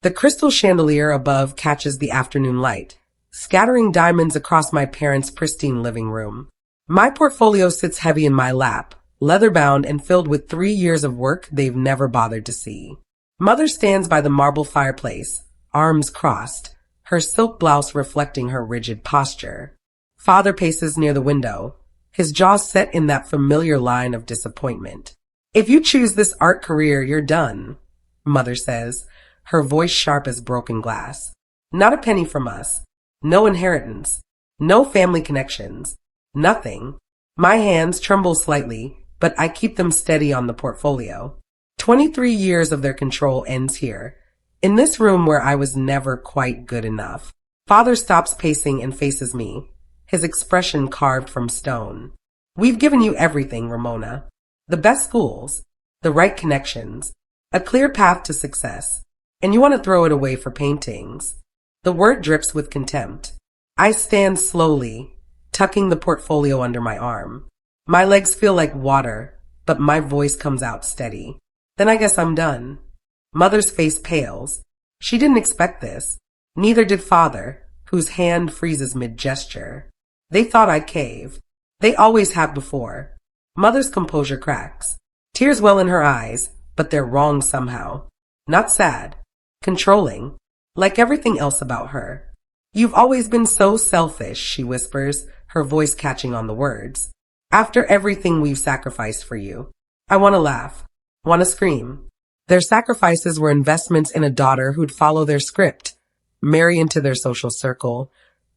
The crystal chandelier above catches the afternoon light, scattering diamonds across my parents' pristine living room. My portfolio sits heavy in my lap, leather-bound and filled with 3 years of work they've never bothered to see. Mother stands by the marble fireplace, arms crossed, her silk blouse reflecting her rigid posture. Father paces near the window, his jaw set in that familiar line of disappointment. "If you choose this art career, you're done," Mother says, her voice sharp as broken glass. "Not a penny from us. No inheritance. No family connections. Nothing." My hands tremble slightly, but I keep them steady on the portfolio. 23 years of their control ends here, in this room where I was never quite good enough. Father stops pacing and faces me, his expression carved from stone. "We've given you everything, Ramona. The best schools, the right connections, a clear path to success, and you want to throw it away for paintings." The word drips with contempt. I stand slowly, tucking the portfolio under my arm. My legs feel like water, but my voice comes out steady. "Then I guess I'm done." Mother's face pales. She didn't expect this. Neither did Father, whose hand freezes mid-gesture. They thought I'd cave. They always have before. Mother's composure cracks. Tears well in her eyes, but they're wrong somehow. Not sad. Controlling. Like everything else about her. "You've always been so selfish," she whispers, her voice catching on the words. "After everything we've sacrificed for you." I want to laugh. Want to scream. Their sacrifices were investments in a daughter who'd follow their script, marry into their social circle,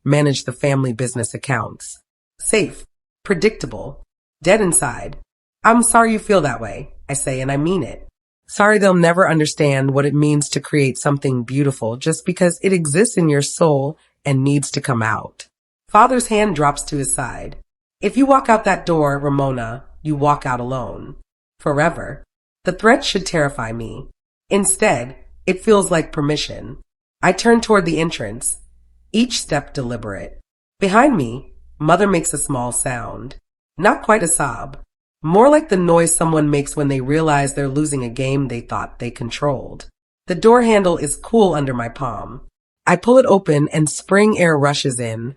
manage the family business accounts. Safe. Predictable. Dead inside. "I'm sorry you feel that way," I say, and I mean it. Sorry they'll never understand what it means to create something beautiful just because it exists in your soul and needs to come out. Father's hand drops to his side. "If you walk out that door, Ramona, you walk out alone. Forever." The threat should terrify me. Instead, it feels like permission. I turn toward the entrance, each step deliberate. Behind me, Mother makes a small sound. Not quite a sob. More like the noise someone makes when they realize they're losing a game they thought they controlled. The door handle is cool under my palm. I pull it open and spring air rushes in,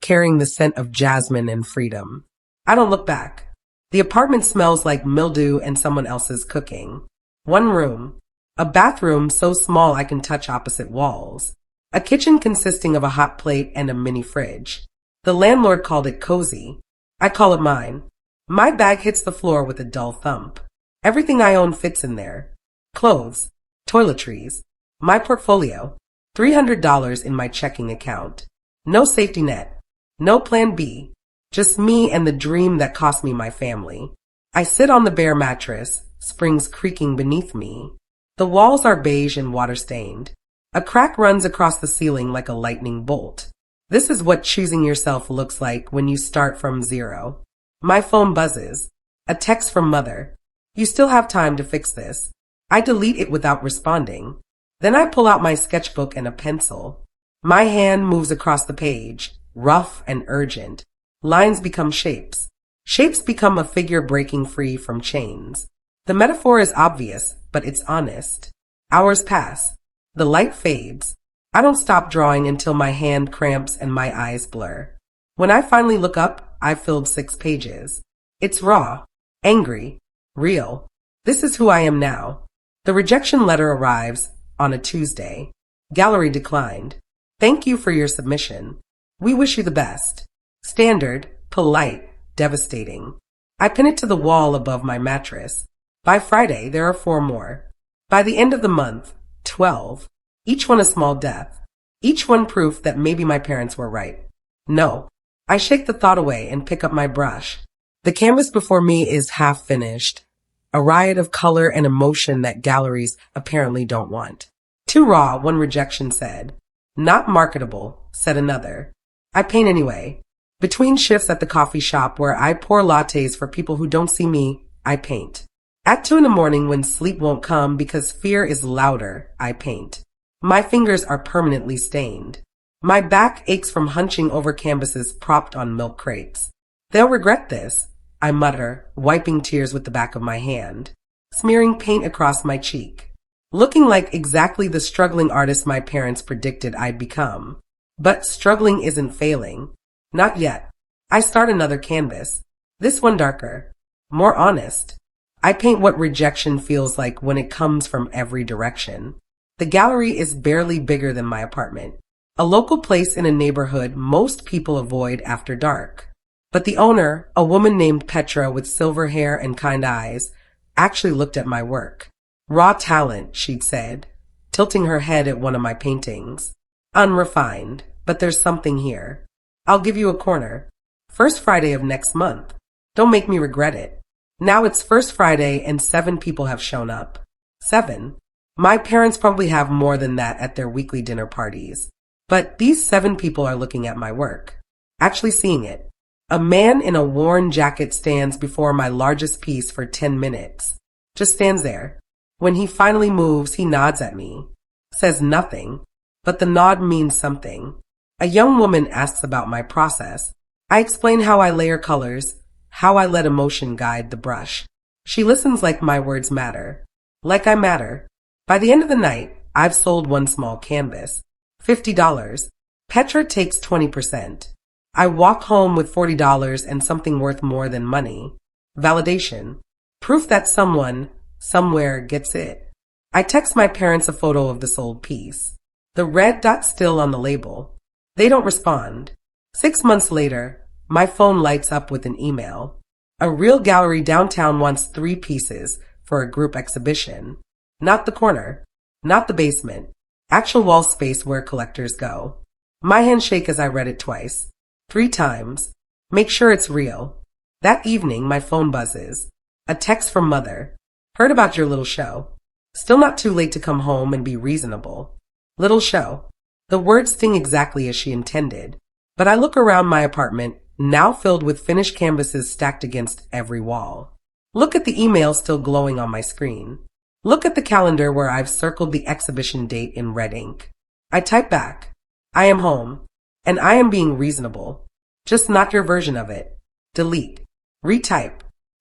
carrying the scent of jasmine and freedom. I don't look back. The apartment smells like mildew and someone else's cooking. One room. A bathroom so small I can touch opposite walls. A kitchen consisting of a hot plate and a mini fridge. The landlord called it cozy. I call it mine. My bag hits the floor with a dull thump. Everything I own fits in there. Clothes, toiletries, my portfolio, $300 in my checking account. No safety net, no plan B, just me and the dream that cost me my family. I sit on the bare mattress, springs creaking beneath me. The walls are beige and water-stained. A crack runs across the ceiling like a lightning bolt. This is what choosing yourself looks like when you start from zero. My phone buzzes. A text from Mother. "You still have time to fix this." I delete it without responding. Then I pull out my sketchbook and a pencil. My hand moves across the page, rough and urgent. Lines become shapes. Shapes become a figure breaking free from chains. The metaphor is obvious, but it's honest. Hours pass. The light fades. I don't stop drawing until my hand cramps and my eyes blur. When I finally look up, I've filled 6 pages. It's raw, angry, real. This is who I am now. The rejection letter arrives on a Tuesday. Gallery declined. "Thank you for your submission. We wish you the best." Standard, polite, devastating. I pin it to the wall above my mattress. By Friday, there are 4 more. By the end of the month, 12. Each one a small death. Each one proof that maybe my parents were right. No. I shake the thought away and pick up my brush. The canvas before me is half finished, a riot of color and emotion that galleries apparently don't want. "Too raw," one rejection said. "Not marketable," said another. I paint anyway. Between shifts at the coffee shop where I pour lattes for people who don't see me, I paint. At 2 in the morning when sleep won't come because fear is louder, I paint. My fingers are permanently stained. My back aches from hunching over canvases propped on milk crates. "They'll regret this," I mutter, wiping tears with the back of my hand, smearing paint across my cheek. looking like exactly the struggling artist my parents predicted I'd become. But struggling isn't failing. Not yet. I start another canvas. This one darker. More honest. I paint what rejection feels like when it comes from every direction. The gallery is barely bigger than my apartment. A local place in a neighborhood most people avoid after dark. But the owner, a woman named Petra with silver hair and kind eyes, actually looked at my work. Raw talent, she'd said, tilting her head at one of my paintings. Unrefined, but there's something here. I'll give you a corner. First Friday of next month. Don't make me regret it. Now it's first Friday and 7 people have shown up. 7. My parents probably have more than that at their weekly dinner parties. But these 7 people are looking at my work. Actually seeing it. A man in a worn jacket stands before my largest piece for 10 minutes. Just stands there. When he finally moves, he nods at me. Says nothing, but the nod means something. A young woman asks about my process. I explain how I layer colors, how I let emotion guide the brush. She listens like my words matter. Like I matter. By the end of the night, I've sold one small canvas. $50. Petra takes 20%. I walk home with $40 and something worth more than money. Validation. Proof that someone, somewhere gets it. I text my parents a photo of the sold piece. The red dot still on the label. They don't respond. 6 months later, my phone lights up with an email. A real gallery downtown wants 3 pieces for a group exhibition. Not the corner. Not the basement. Actual wall space where collectors go. My hands shake as I read it twice. 3 times. Make sure it's real. That evening, my phone buzzes. A text from Mother. Heard about your little show. Still not too late to come home and be reasonable. Little show. The words sting exactly as she intended. But I look around my apartment, now filled with finished canvases stacked against every wall. Look at the email still glowing on my screen. Look at the calendar where I've circled the exhibition date in red ink. I type back. I am home. And I am being reasonable. Just not your version of it. Delete. Retype.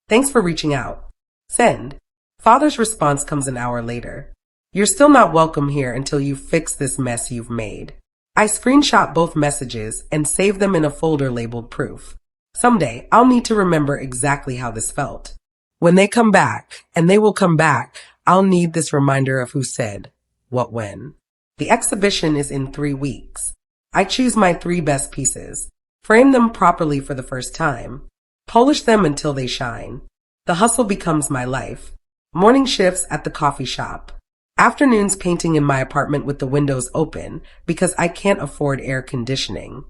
Thanks for reaching out. Send. Father's response comes an hour later. You're still not welcome here until you fix this mess you've made. I screenshot both messages and save them in a folder labeled proof. Someday, I'll need to remember exactly how this felt. When they come back, and they will come back, I'll need this reminder of who said, what when. The exhibition is in 3 weeks. I choose my 3 best pieces, frame them properly for the first time, polish them until they shine. The hustle becomes my life. Morning shifts at the coffee shop. Afternoons painting in my apartment with the windows open because I can't afford air conditioning.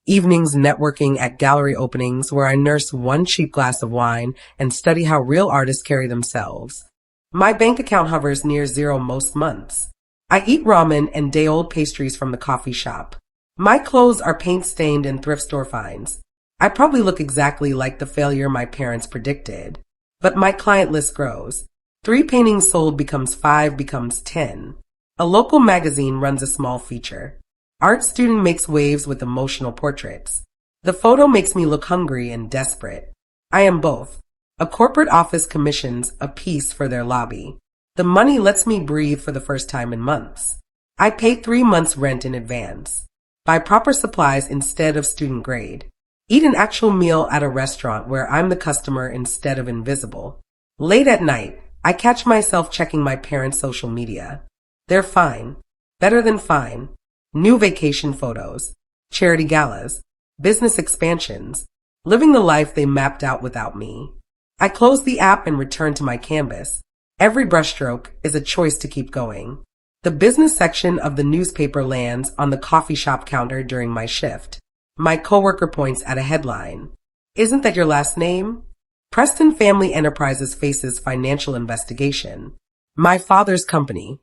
Evenings networking at gallery openings where I nurse one cheap glass of wine and study how real artists carry themselves. My bank account hovers near zero most months. I eat ramen and day-old pastries from the coffee shop. My clothes are paint-stained and thrift store finds. I probably look exactly like the failure my parents predicted. But my client list grows. 3 paintings sold becomes 5 becomes 10. A local magazine runs a small feature. Art student makes waves with emotional portraits. The photo makes me look hungry and desperate. I am both. A corporate office commissions a piece for their lobby. The money lets me breathe for the first time in months. I pay 3 months' rent in advance. Buy proper supplies instead of student grade. Eat an actual meal at a restaurant where I'm the customer instead of invisible. Late at night, I catch myself checking my parents' social media. They're fine. Better than fine. New vacation photos. Charity galas. Business expansions. Living the life they mapped out without me. I close the app and return to my canvas. Every brushstroke is a choice to keep going. The business section of the newspaper lands on the coffee shop counter during my shift. My coworker points at a headline. Isn't that your last name? Preston Family Enterprises faces financial investigation. My father's company.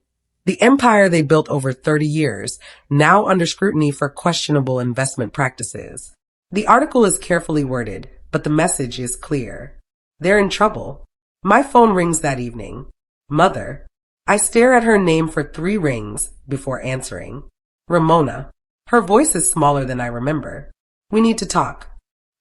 The empire they built over 30 years, now under scrutiny for questionable investment practices. The article is carefully worded, but the message is clear. They're in trouble. My phone rings that evening. Mother. I stare at her name for 3 rings before answering. Ramona. Her voice is smaller than I remember. We need to talk.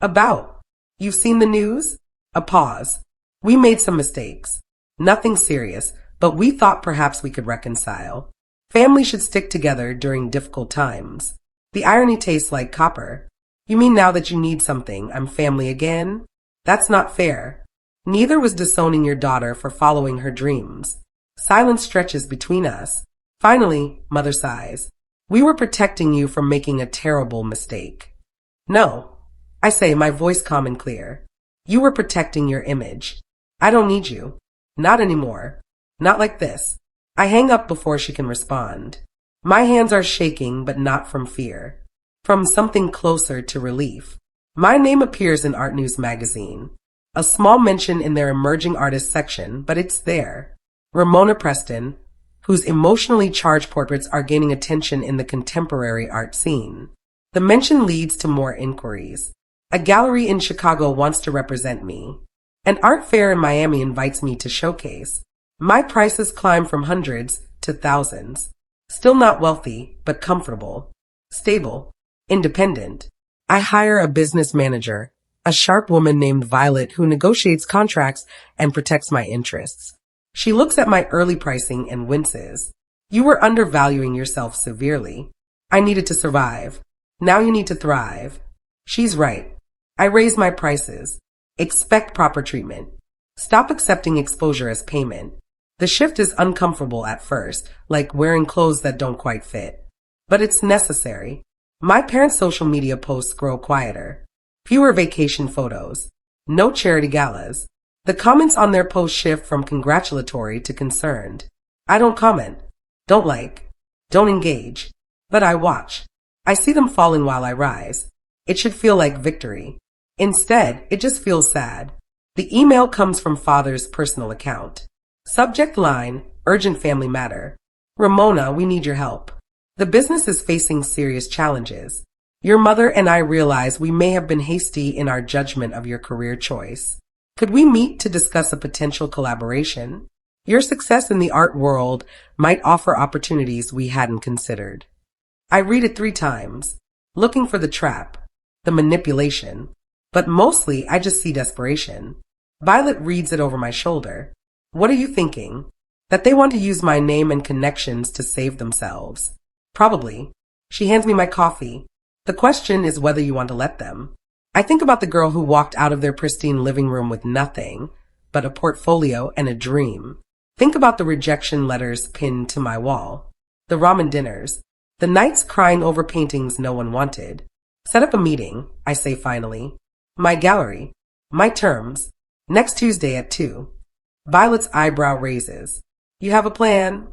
About. You've seen the news? A pause. We made some mistakes. Nothing serious, but we thought perhaps we could reconcile. Family should stick together during difficult times. The irony tastes like copper. You mean now that you need something, I'm family again? That's not fair. Neither was disowning your daughter for following her dreams. Silence stretches between us. Finally, Mother sighs. We were protecting you from making a terrible mistake. No, I say, my voice calm and clear. You were protecting your image. I don't need you. Not anymore. Not like this. I hang up before she can respond. My hands are shaking, but not from fear. From something closer to relief. My name appears in Art News magazine. A small mention in their emerging artists section, but it's there. Ramona Preston, whose emotionally charged portraits are gaining attention in the contemporary art scene. The mention leads to more inquiries. A gallery in Chicago wants to represent me. An art fair in Miami invites me to showcase. My prices climb from hundreds to thousands. Still not wealthy, but comfortable. Stable. Independent. I hire a business manager, a sharp woman named Violet who negotiates contracts and protects my interests. She looks at my early pricing and winces. You were undervaluing yourself severely. I needed to survive. Now you need to thrive. She's right. I raise my prices. Expect proper treatment. Stop accepting exposure as payment. The shift is uncomfortable at first, like wearing clothes that don't quite fit. But it's necessary. My parents' social media posts grow quieter. Fewer vacation photos. No charity galas. The comments on their posts shift from congratulatory to concerned. I don't comment. Don't like. Don't engage. But I watch. I see them falling while I rise. It should feel like victory. Instead, it just feels sad. The email comes from father's personal account. Subject line, urgent family matter. Ramona, we need your help. The business is facing serious challenges. Your mother and I realize we may have been hasty in our judgment of your career choice. Could we meet to discuss a potential collaboration? Your success in the art world might offer opportunities we hadn't considered. I read it 3 times, looking for the trap, the manipulation, but mostly I just see desperation. Violet reads it over my shoulder. What are you thinking? That they want to use my name and connections to save themselves. Probably. She hands me my coffee. The question is whether you want to let them. I think about the girl who walked out of their pristine living room with nothing but a portfolio and a dream. Think about the rejection letters pinned to my wall. The ramen dinners. The nights crying over paintings no one wanted. Set up a meeting, I say finally. My gallery. My terms. Next Tuesday at 2. Violet's eyebrow raises. You have a plan?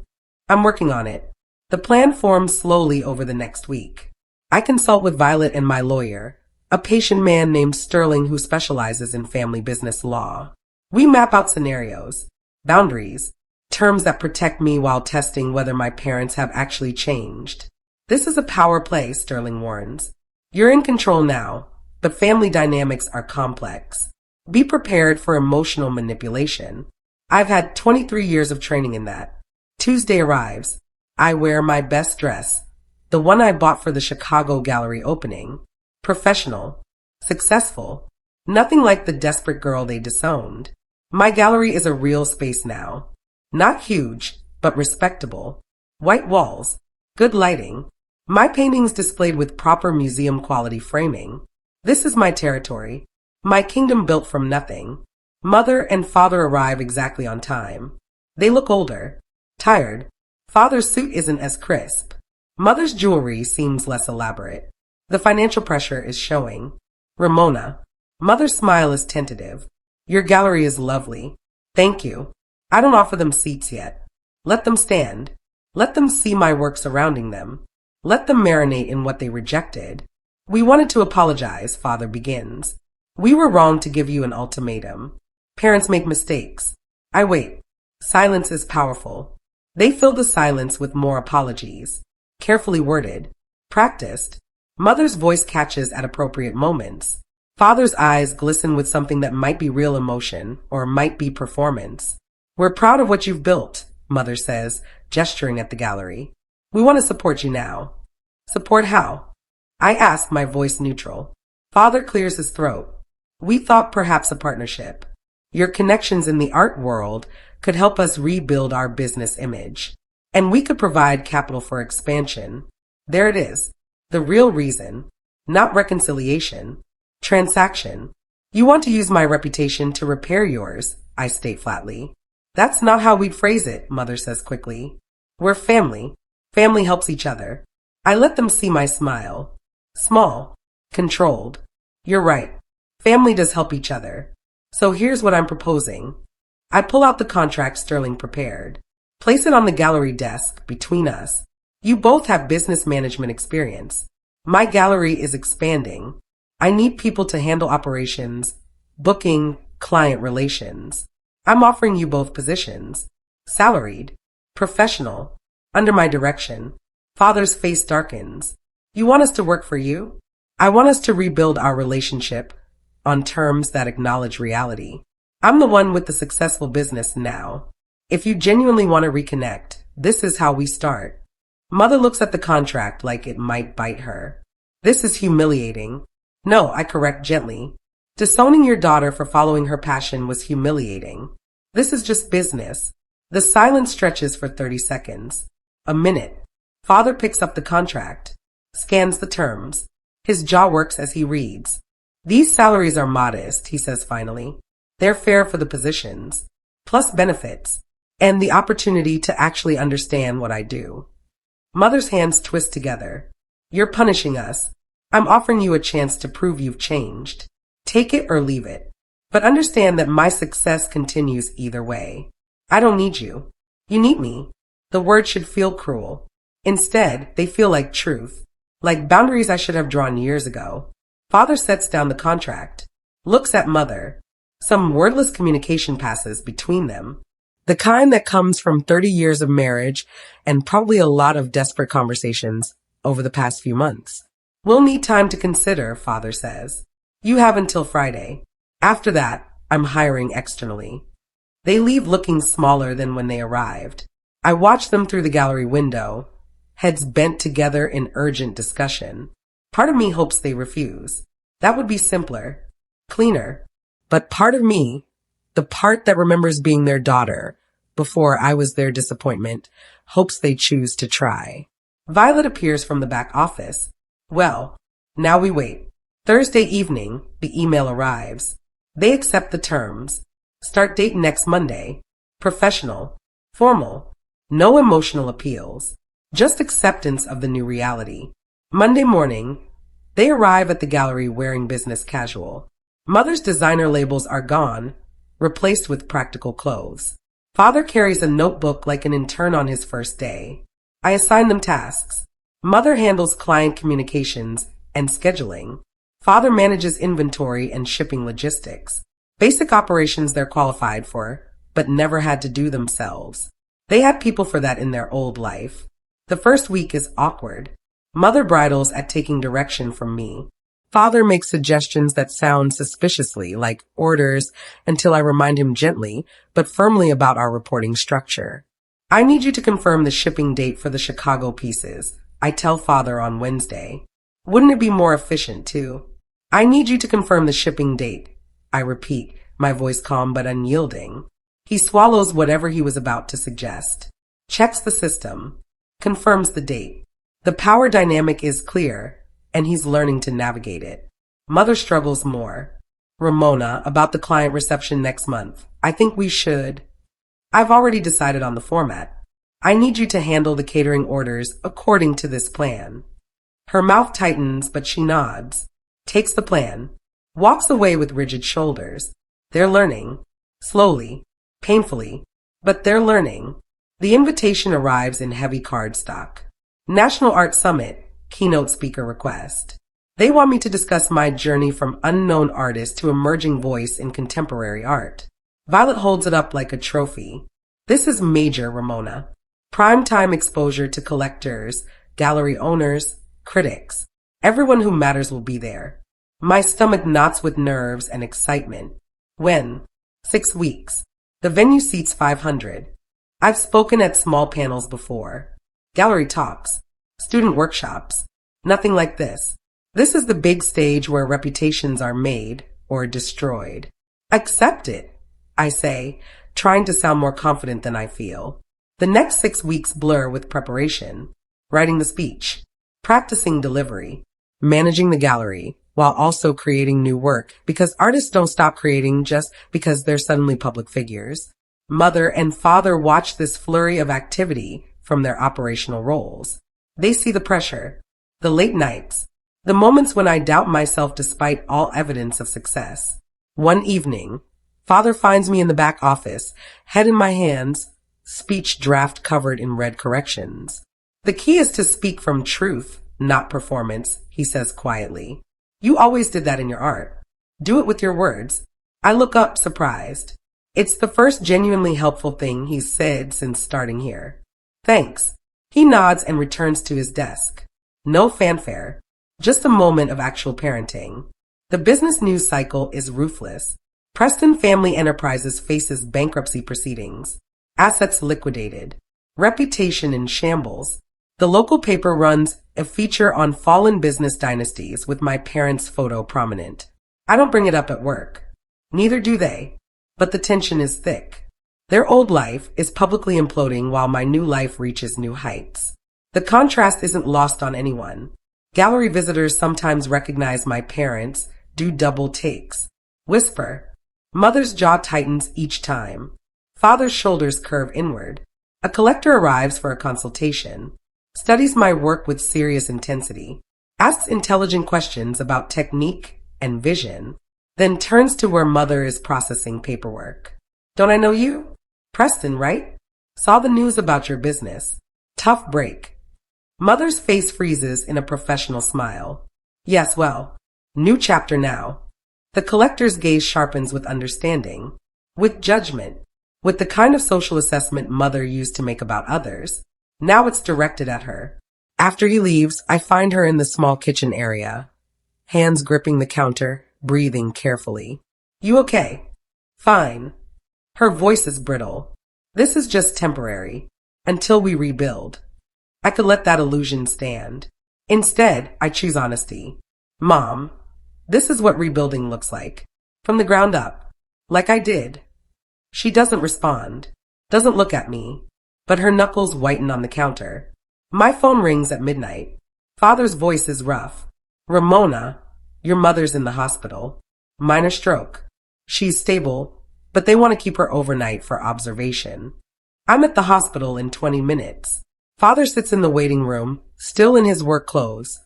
I'm working on it. The plan forms slowly over the next week. I consult with Violet and my lawyer, a patient man named Sterling who specializes in family business law. We map out scenarios, boundaries, terms that protect me while testing whether my parents have actually changed. This is a power play, Sterling warns. You're in control now, but family dynamics are complex. Be prepared for emotional manipulation. I've had 23 years of training in that. Tuesday arrives. I wear my best dress, the one I bought for the Chicago gallery opening. Professional. Successful. Nothing like the desperate girl they disowned. My gallery is a real space now. Not huge, but respectable. White walls. Good lighting. My paintings displayed with proper museum quality framing. This is my territory. My kingdom built from nothing. Mother and father arrive exactly on time. They look older. Tired. Father's suit isn't as crisp. Mother's jewelry seems less elaborate. The financial pressure is showing. Ramona. Mother's smile is tentative. Your gallery is lovely. Thank you. I don't offer them seats yet. Let them stand. Let them see my work surrounding them. Let them marinate in what they rejected. We wanted to apologize, father begins. We were wrong to give you an ultimatum. Parents make mistakes. I wait. Silence is powerful. They fill the silence with more apologies. Carefully worded. Practiced. Mother's voice catches at appropriate moments. Father's eyes glisten with something that might be real emotion or might be performance. We're proud of what you've built, Mother says, gesturing at the gallery. We want to support you now. Support how? I ask, my voice neutral. Father clears his throat. We thought perhaps a partnership. Your connections in the art world could help us rebuild our business image. And we could provide capital for expansion. There it is. The real reason. Not reconciliation. Transaction. You want to use my reputation to repair yours, I state flatly. That's not how we'd phrase it, Mother says quickly. We're family. Family helps each other. I let them see my smile. Small. Controlled. You're right. Family does help each other. So here's what I'm proposing. I pull out the contract Sterling prepared. Place it on the gallery desk between us. You both have business management experience. My gallery is expanding. I need people to handle operations, booking, client relations. I'm offering you both positions. Salaried, professional, under my direction. Father's face darkens. You want us to work for you? I want us to rebuild our relationship on terms that acknowledge reality. I'm the one with the successful business now. If you genuinely want to reconnect, this is how we start. Mother looks at the contract like it might bite her. This is humiliating. No, I correct gently. Disowning your daughter for following her passion was humiliating. This is just business. The silence stretches for 30 seconds. A minute. Father picks up the contract, scans the terms. His jaw works as he reads. These salaries are modest, he says finally. They're fair for the positions, plus benefits, and the opportunity to actually understand what I do. Mother's hands twist together. You're punishing us. I'm offering you a chance to prove you've changed. Take it or leave it. But understand that my success continues either way. I don't need you. You need me. The words should feel cruel. Instead, they feel like truth, like boundaries I should have drawn years ago. Father sets down the contract, looks at Mother. Some wordless communication passes between them. The kind that comes from 30 years of marriage and probably a lot of desperate conversations over the past few months. We'll need time to consider, Father says. You have until Friday. After that, I'm hiring externally. They leave looking smaller than when they arrived. I watch them through the gallery window, heads bent together in urgent discussion. Part of me hopes they refuse. That would be simpler, cleaner. But part of me, the part that remembers being their daughter before I was their disappointment, hopes they choose to try. Violet appears from the back office. Well, now we wait. Thursday evening, the email arrives. They accept the terms. Start date next Monday. Professional. Formal. No emotional appeals. Just acceptance of the new reality. Monday morning, they arrive at the gallery wearing business casual. Mother's designer labels are gone, replaced with practical clothes. Father carries a notebook like an intern on his first day. I assign them tasks. Mother handles client communications and scheduling. Father manages inventory and shipping logistics. Basic operations they're qualified for, but never had to do themselves. They had people for that in their old life. The first week is awkward. Mother bridles at taking direction from me. Father makes suggestions that sound suspiciously like orders until I remind him gently, but firmly about our reporting structure. I need you to confirm the shipping date for the Chicago pieces. I tell Father on Wednesday. Wouldn't it be more efficient, too? I need you to confirm the shipping date. I repeat, my voice calm but unyielding. He swallows whatever he was about to suggest. Checks the system. Confirms the date. The power dynamic is clear, and he's learning to navigate it. Mother struggles more. Ramona, about the client reception next month. I think we should. I've already decided on the format. I need you to handle the catering orders according to this plan. Her mouth tightens, but she nods, takes the plan, walks away with rigid shoulders. They're learning. Slowly, painfully, but they're learning. The invitation arrives in heavy cardstock. National Art Summit, keynote speaker request. They want me to discuss my journey from unknown artist to emerging voice in contemporary art. Violet holds it up like a trophy. This is major, Ramona. Primetime exposure to collectors, gallery owners, critics. Everyone who matters will be there. My stomach knots with nerves and excitement. When? 6 weeks. The venue seats 500. I've spoken at small panels before. Gallery talks. Student workshops. Nothing like this. This is the big stage where reputations are made or destroyed. Accept it, I say, trying to sound more confident than I feel. The next 6 weeks blur with preparation, writing the speech, practicing delivery, managing the gallery, while also creating new work because artists don't stop creating just because they're suddenly public figures. Mother and father watch this flurry of activity from their operational roles. They see the pressure, the late nights, the moments when I doubt myself despite all evidence of success. One evening, father finds me in the back office, head in my hands, speech draft covered in red corrections. The key is to speak from truth, not performance, he says quietly. You always did that in your art. Do it with your words. I look up surprised. It's the first genuinely helpful thing he's said since starting here. Thanks. He nods and returns to his desk. No fanfare. Just a moment of actual parenting. The business news cycle is ruthless. Preston Family Enterprises faces bankruptcy proceedings. Assets liquidated. Reputation in shambles. The local paper runs a feature on fallen business dynasties with my parents' photo prominent. I don't bring it up at work. Neither do they. But the tension is thick. Their old life is publicly imploding while my new life reaches new heights. The contrast isn't lost on anyone. Gallery visitors sometimes recognize my parents, do double takes. Whisper. Mother's jaw tightens each time. Father's shoulders curve inward. A collector arrives for a consultation. Studies my work with serious intensity. Asks intelligent questions about technique and vision. Then turns to where mother is processing paperwork. Don't I know you? Preston, right? Saw the news about your business. Tough break. Mother's face freezes in a professional smile. Yes, well, new chapter now. The collector's gaze sharpens with understanding, with judgment, with the kind of social assessment mother used to make about others. Now it's directed at her. After he leaves, I find her in the small kitchen area, hands gripping the counter, breathing carefully. You okay? Fine. Her voice is brittle. This is just temporary, until we rebuild. I could let that illusion stand. Instead, I choose honesty. Mom, this is what rebuilding looks like. From the ground up. Like I did. She doesn't respond. Doesn't look at me. But her knuckles whiten on the counter. My phone rings at midnight. Father's voice is rough. Ramona, your mother's in the hospital. Minor stroke. She's stable, but they want to keep her overnight for observation. I'm at the hospital in 20 minutes. Father sits in the waiting room, still in his work clothes,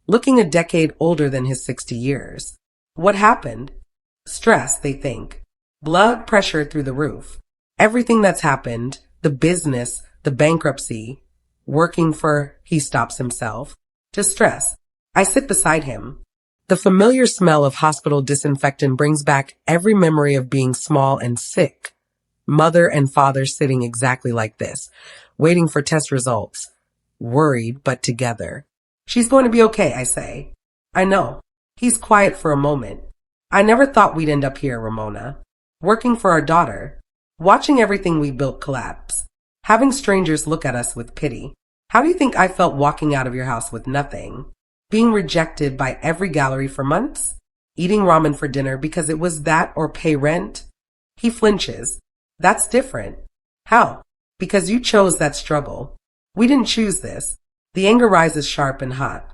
looking a decade older than his 60 years. What happened? Stress, they think. Blood pressure through the roof. Everything that's happened, the business, the bankruptcy, working for, he stops himself, to stress. I sit beside him. The familiar smell of hospital disinfectant brings back every memory of being small and sick. Mother and father sitting exactly like this, waiting for test results, worried but together. She's going to be okay, I say. I know. He's quiet for a moment. I never thought we'd end up here, Ramona. Working for our daughter. Watching everything we built collapse. Having strangers look at us with pity. How do you think I felt walking out of your house with nothing? Being rejected by every gallery for months? Eating ramen for dinner because it was that or pay rent? He flinches. That's different. How? Because you chose that struggle. We didn't choose this. The anger rises sharp and hot.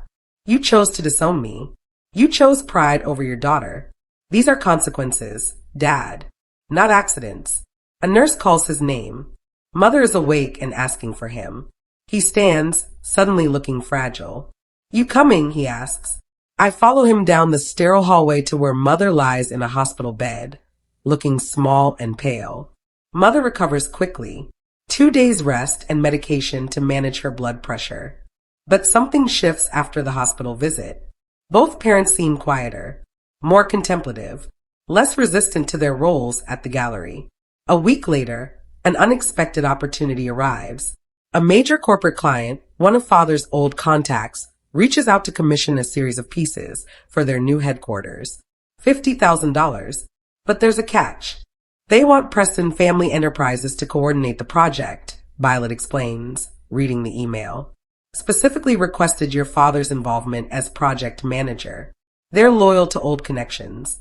You chose to disown me. You chose pride over your daughter. These are consequences, Dad, not accidents. A nurse calls his name. Mother is awake and asking for him. He stands, suddenly looking fragile. You coming? He asks. I follow him down the sterile hallway to where Mother lies in a hospital bed, looking small and pale. Mother recovers quickly. 2 days rest and medication to manage her blood pressure. But something shifts after the hospital visit. Both parents seem quieter, more contemplative, less resistant to their roles at the gallery. A week later, an unexpected opportunity arrives. A major corporate client, one of Father's old contacts, reaches out to commission a series of pieces for their new headquarters. $50,000. But there's a catch. They want Preston Family Enterprises to coordinate the project, Violet explains, reading the email. Specifically requested your father's involvement as project manager. They're loyal to old connections.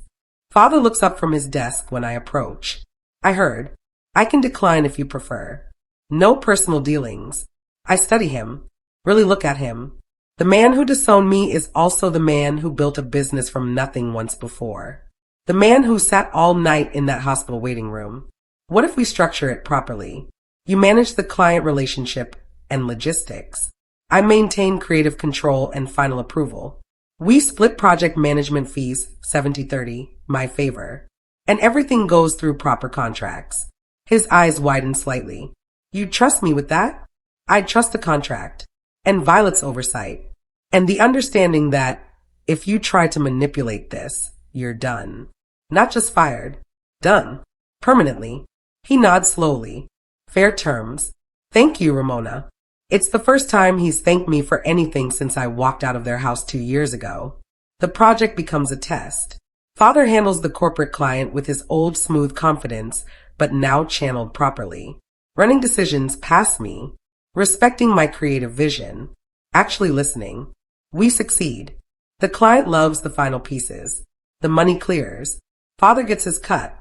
Father looks up from his desk when I approach. I heard. I can decline if you prefer. No personal dealings. I study him. Really look at him. The man who disowned me is also the man who built a business from nothing once before. The man who sat all night in that hospital waiting room. What if we structure it properly? You manage the client relationship and logistics. I maintain creative control and final approval. We split project management fees 70-30, my favor. And everything goes through proper contracts. His eyes widen slightly. You trust me with that? I trust the contract. And Violet's oversight. And the understanding that if you try to manipulate this, you're done. Not just fired. Done. Permanently. He nods slowly. Fair terms. Thank you, Ramona. It's the first time he's thanked me for anything since I walked out of their house 2 years ago. The project becomes a test. Father handles the corporate client with his old smooth confidence, but now channeled properly. Running decisions past me. Respecting my creative vision. Actually listening. We succeed. The client loves the final pieces. The money clears. Father gets his cut.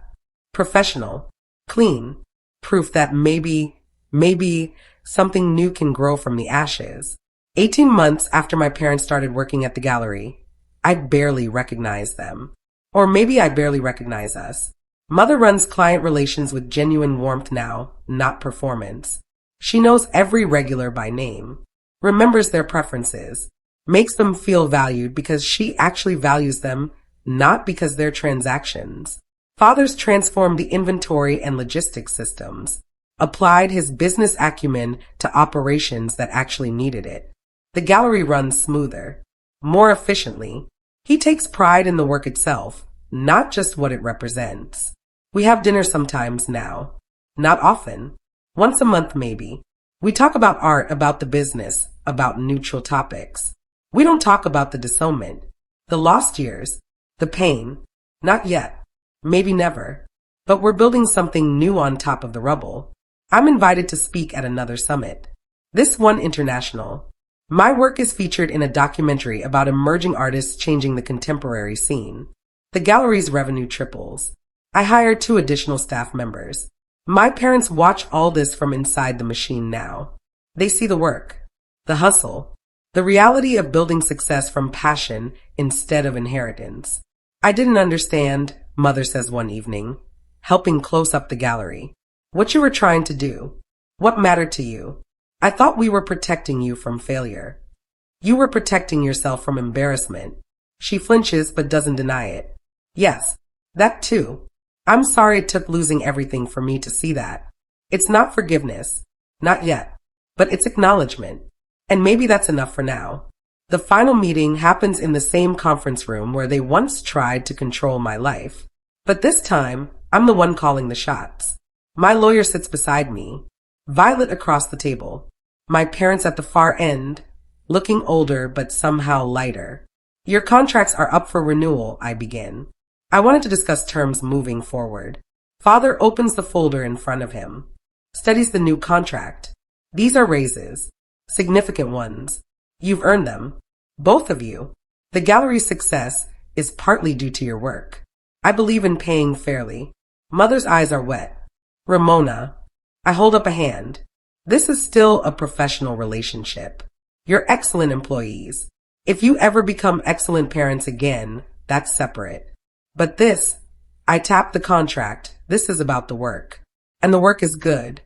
Professional. Clean. Proof that maybe something new can grow from the ashes. 18 months after my parents started working at the gallery, I barely recognize them. Or maybe I barely recognize us. Mother runs client relations with genuine warmth now, not performance. She knows every regular by name, remembers their preferences, makes them feel valued because she actually values them, not because they're transactions. Father's transformed the inventory and logistics systems, applied his business acumen to operations that actually needed it. The gallery runs smoother, more efficiently. He takes pride in the work itself, not just what it represents. We have dinner sometimes now. Not often. Once a month maybe. We talk about art, about the business, about neutral topics. We don't talk about the disownment, the lost years, the pain. Not yet. Maybe never. But we're building something new on top of the rubble. I'm invited to speak at another summit. This one international. My work is featured in a documentary about emerging artists changing the contemporary scene. The gallery's revenue triples. I hire 2 additional staff members. My parents watch all this from inside the machine now. They see the work, the hustle, the reality of building success from passion instead of inheritance. I didn't understand, Mother says one evening, helping close up the gallery. What you were trying to do. What mattered to you. I thought we were protecting you from failure. You were protecting yourself from embarrassment. She flinches but doesn't deny it. Yes, that too. I'm sorry it took losing everything for me to see that. It's not forgiveness. Not yet. But it's acknowledgement. And maybe that's enough for now. The final meeting happens in the same conference room where they once tried to control my life. But this time, I'm the one calling the shots. My lawyer sits beside me, Violet across the table, my parents at the far end, looking older but somehow lighter. Your contracts are up for renewal, I begin. I wanted to discuss terms moving forward. Father opens the folder in front of him, studies the new contract. These are raises, significant ones. You've earned them, both of you. The gallery's success is partly due to your work. I believe in paying fairly. Mother's eyes are wet. Ramona, I hold up a hand. This is still a professional relationship. You're excellent employees. If you ever become excellent parents again, that's separate. But this, I tap the contract. This is about the work. And the work is good.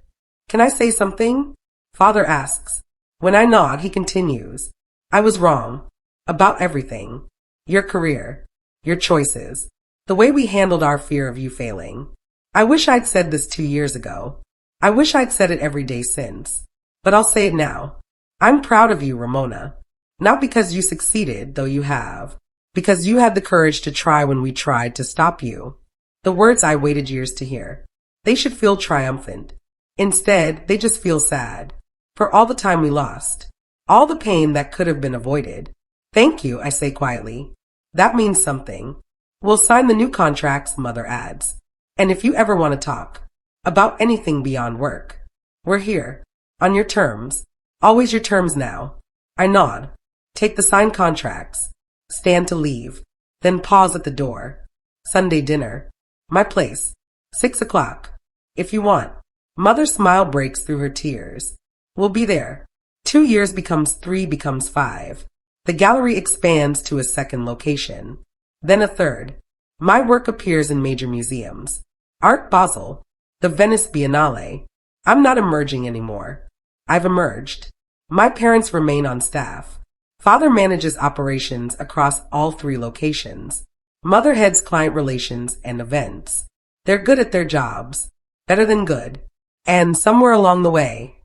Can I say something? Father asks. When I nod, he continues. I was wrong. About everything. Your career. Your choices. The way we handled our fear of you failing. I wish I'd said this 2 years ago. I wish I'd said it every day since. But I'll say it now. I'm proud of you, Ramona. Not because you succeeded, though you have. Because you had the courage to try when we tried to stop you. The words I waited years to hear. They should feel triumphant. Instead, they just feel sad. For all the time we lost. All the pain that could have been avoided. Thank you, I say quietly. That means something. We'll sign the new contracts, Mother adds. And if you ever want to talk about anything beyond work, we're here. On your terms. Always your terms now. I nod. Take the signed contracts. Stand to leave. Then pause at the door. Sunday dinner. My place. 6 o'clock. If you want. Mother's smile breaks through her tears. We'll be there. 2 years becomes 3 becomes 5. The gallery expands to a second location. Then a third. My work appears in major museums. Art Basel. The Venice Biennale. I'm not emerging anymore. I've emerged. My parents remain on staff. Father manages operations across all 3 locations. Mother heads client relations and events. They're good at their jobs. Better than good. And somewhere along the way,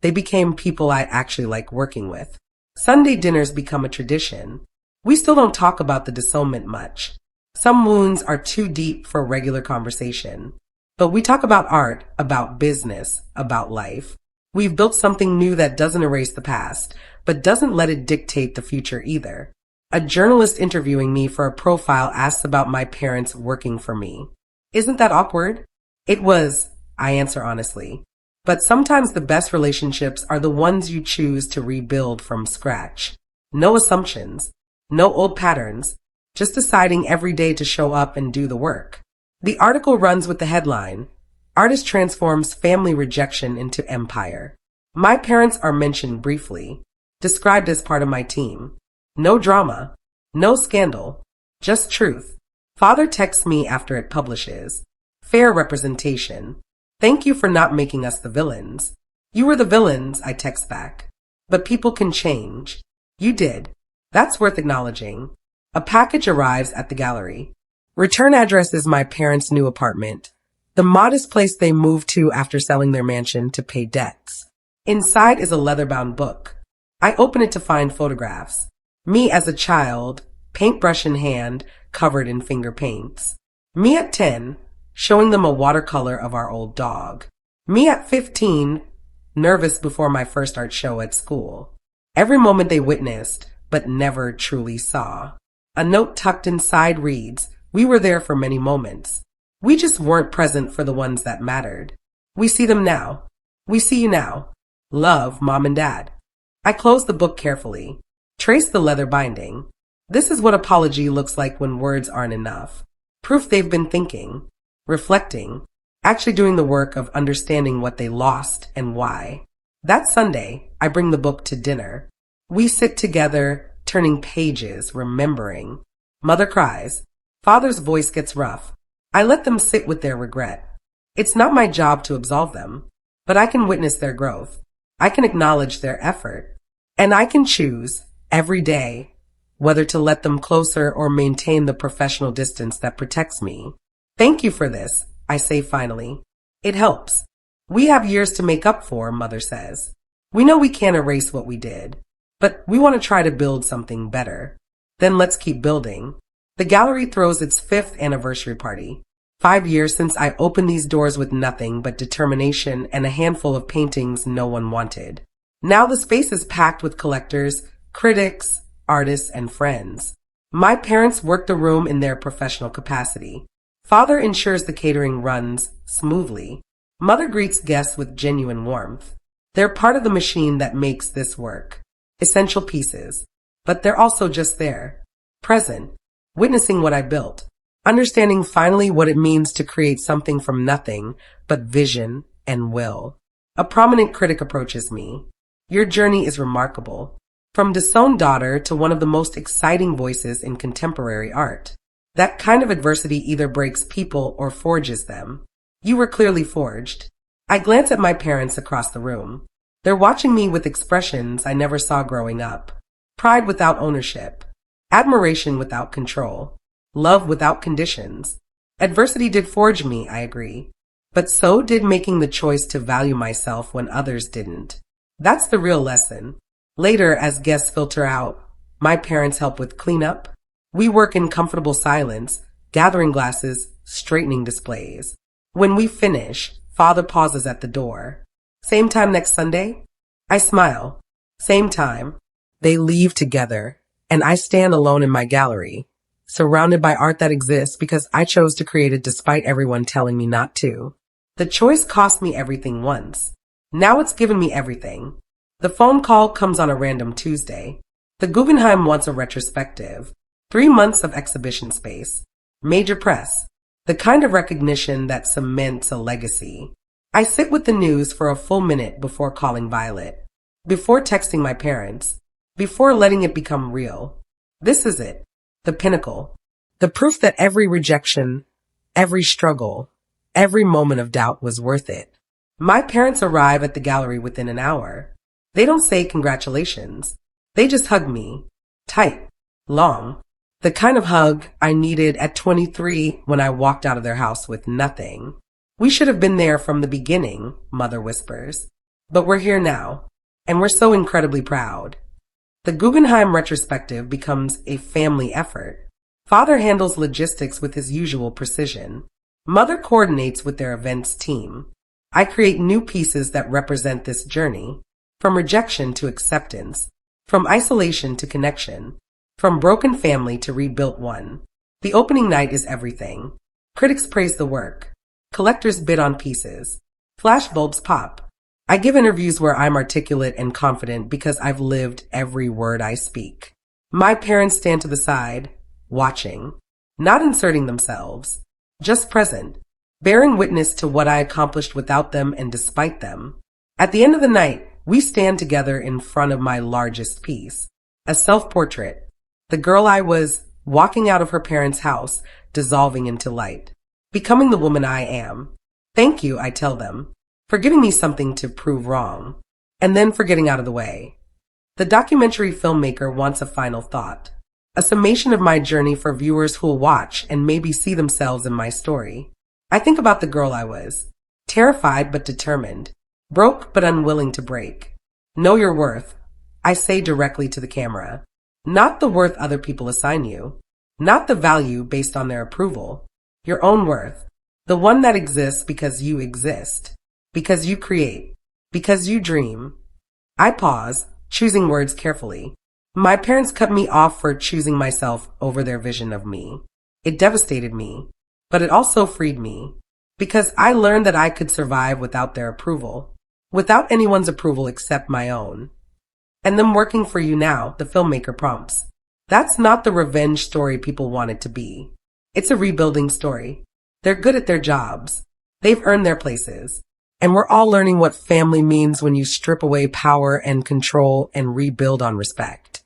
they became people I actually like working with. Sunday dinners become a tradition. We still don't talk about the disownment much. Some wounds are too deep for regular conversation. But we talk about art, about business, about life. We've built something new that doesn't erase the past, but doesn't let it dictate the future either. A journalist interviewing me for a profile asks about my parents working for me. Isn't that awkward? It was, I answer honestly. But sometimes the best relationships are the ones you choose to rebuild from scratch. No assumptions, no old patterns, just deciding every day to show up and do the work. The article runs with the headline, Artist Transforms Family Rejection into Empire. My parents are mentioned briefly, described as part of my team. No drama, no scandal, just truth. Father texts me after it publishes. Fair representation. Thank you for not making us the villains. You were the villains, I text back. But people can change. You did. That's worth acknowledging. A package arrives at the gallery. Return address is my parents' new apartment, the modest place they moved to after selling their mansion to pay debts. Inside is a leather-bound book. I open it to find photographs. Me as a child, paintbrush in hand, covered in finger paints. Me at 10, showing them a watercolor of our old dog. Me at 15, nervous before my first art show at school. Every moment they witnessed, but never truly saw. A note tucked inside reads, we were there for many moments. We just weren't present for the ones that mattered. We see them now. We see you now. Love, Mom and Dad. I close the book carefully. Trace the leather binding. This is what apology looks like when words aren't enough. Proof they've been thinking, reflecting, actually doing the work of understanding what they lost and why. That Sunday, I bring the book to dinner. We sit together, turning pages, remembering. Mother cries. Father's voice gets rough. I let them sit with their regret. It's not my job to absolve them, but I can witness their growth. I can acknowledge their effort. And I can choose, every day, whether to let them closer or maintain the professional distance that protects me. Thank you for this, I say finally. It helps. We have years to make up for, Mother says. We know we can't erase what we did, but we want to try to build something better. Then let's keep building. The gallery throws its 5th anniversary party. 5 years since I opened these doors with nothing but determination and a handful of paintings no one wanted. Now the space is packed with collectors, critics, artists, and friends. My parents work the room in their professional capacity. Father ensures the catering runs smoothly. Mother greets guests with genuine warmth. They're part of the machine that makes this work. Essential pieces. But they're also just there. Present. Witnessing what I built. Understanding finally what it means to create something from nothing but vision and will. A prominent critic approaches me. Your journey is remarkable. From disowned daughter to one of the most exciting voices in contemporary art. That kind of adversity either breaks people or forges them. You were clearly forged. I glance at my parents across the room. They're watching me with expressions I never saw growing up. Pride without ownership. Admiration without control. Love without conditions. Adversity did forge me, I agree. But so did making the choice to value myself when others didn't. That's the real lesson. Later, as guests filter out, my parents help with cleanup. We work in comfortable silence, gathering glasses, straightening displays. When we finish, Father pauses at the door. Same time next Sunday? I smile. Same time. They leave together, and I stand alone in my gallery, surrounded by art that exists because I chose to create it despite everyone telling me not to. The choice cost me everything once. Now it's given me everything. The phone call comes on a random Tuesday. The Guggenheim wants a retrospective. 3 months of exhibition space. Major press. The kind of recognition that cements a legacy. I sit with the news for a full minute before calling Violet, before texting my parents, before letting it become real. This is it, the pinnacle, the proof that every rejection, every struggle, every moment of doubt was worth it. My parents arrive at the gallery within an hour. They don't say congratulations. They just hug me. Tight. Long. The kind of hug I needed at 23 when I walked out of their house with nothing. We should have been there from the beginning, Mother whispers. But we're here now, and we're so incredibly proud. The Guggenheim retrospective becomes a family effort. Father handles logistics with his usual precision. Mother coordinates with their events team. I create new pieces that represent this journey, from rejection to acceptance, from isolation to connection, from broken family to rebuilt one. The opening night is everything. Critics praise the work. Collectors bid on pieces. Flashbulbs pop. I give interviews where I'm articulate and confident because I've lived every word I speak. My parents stand to the side, watching, not inserting themselves, just present, bearing witness to what I accomplished without them and despite them. At the end of the night, we stand together in front of my largest piece, a self-portrait, the girl I was, walking out of her parents' house, dissolving into light, becoming the woman I am. Thank you, I tell them, for giving me something to prove wrong, and then for getting out of the way. The documentary filmmaker wants a final thought, a summation of my journey for viewers who'll watch and maybe see themselves in my story. I think about the girl I was, terrified but determined, broke but unwilling to break. Know your worth, I say directly to the camera. Not the worth other people assign you, not the value based on their approval. Your own worth, the one that exists because you exist, because you create, because you dream. I pause, choosing words carefully. My parents cut me off for choosing myself over their vision of me. It devastated me, but it also freed me, because I learned that I could survive without their approval, without anyone's approval except my own. And them working for you now, the filmmaker prompts. That's not the revenge story people want it to be. It's a rebuilding story. They're good at their jobs. They've earned their places. And we're all learning what family means when you strip away power and control and rebuild on respect.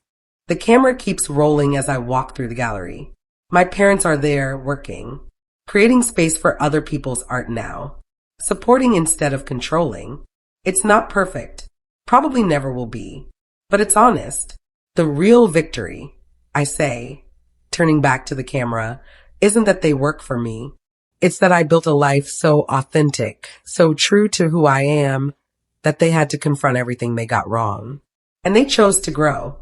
The camera keeps rolling as I walk through the gallery. My parents are there working, creating space for other people's art now, supporting instead of controlling. It's not perfect, probably never will be, but it's honest. The real victory, I say, turning back to the camera, isn't that they work for me. It's that I built a life so authentic, so true to who I am, that they had to confront everything they got wrong. And they chose to grow.